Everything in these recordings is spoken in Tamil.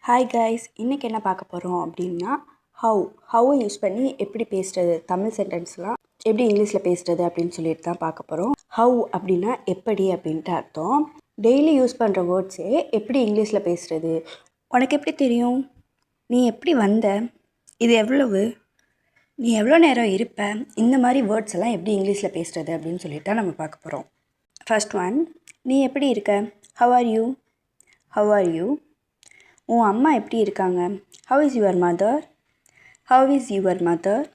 ஹாய் கைஸ், இன்றைக்கி என்ன பார்க்க போகிறோம் அப்படின்னா ஹவ்வை யூஸ் பண்ணி எப்படி பேசுகிறது, தமிழ் சென்டென்ஸ்லாம் எப்படி இங்கிலீஷில் பேசுகிறது அப்படின்னு சொல்லிட்டு தான் பார்க்க போகிறோம். ஹவ் அப்படின்னா எப்படி அப்படின்ட்டு அர்த்தம். டெய்லி யூஸ் பண்ணுற வேர்ட்ஸே எப்படி இங்கிலீஷில் பேசுகிறது. உனக்கு எப்படி தெரியும்? நீ எப்படி வந்த? இது எவ்வளவு? நீ எவ்வளோ நேரம் இருப்ப? இந்த மாதிரி வேர்ட்ஸ் எல்லாம் எப்படி இங்கிலீஷில் பேசுகிறது அப்படின்னு சொல்லிட்டு தான் நம்ம பார்க்க போகிறோம். ஃபர்ஸ்ட் ஒன், நீ எப்படி இருக்க? How are you? How are you? உன் அம்மா எப்படி இருக்காங்க? How is your mother? How is your mother?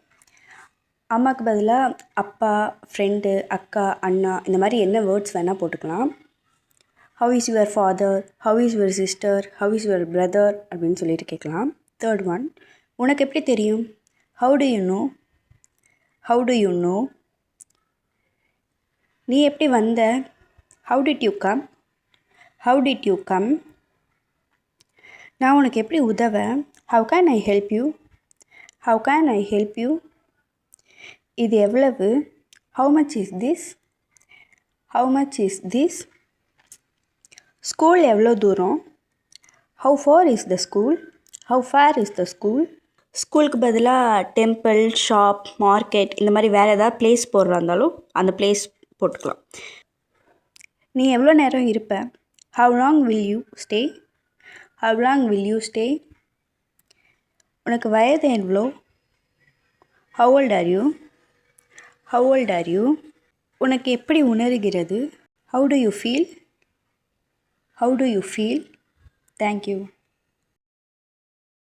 அம்மாவுக்கு பதிலாக அப்பா, ஃப்ரெண்டு, அக்கா, அண்ணா இந்த மாதிரி என்ன வேர்ட்ஸ் வேணால் போட்டுக்கலாம். How is your father? How is your sister? How is your brother அப்படின்னு சொல்லிட்டு கேட்கலாம். தேர்ட் ஒன், உனக்கு எப்படி தெரியும்? How do you know? How do you know? நீ எப்படி வந்த? How did you come? How did you come? நான் உனக்கு எப்படி உதவ? How can I help you? How can I help you? இது எவ்வளவு? How much is this? How much is this? School எவ்வளோ தூரம்? How for is the school? How for is the school? ஸ்கூலுக்கு பதிலாக டெம்பிள், ஷாப், மார்க்கெட் இந்த மாதிரி வேறு ஏதாவது பிளேஸ் போடுறா இருந்தாலும் அந்த பிளேஸ் போட்டுக்கலாம். நீ எவ்வளோ நேரம் இருப்ப? How long will you stay? How long will you stay? உனக்கு வயது எவ்வளோ? How old are you? How old are you? உனக்கு எப்படி உணர்கிறது? How do you feel? How do you feel? Thank you.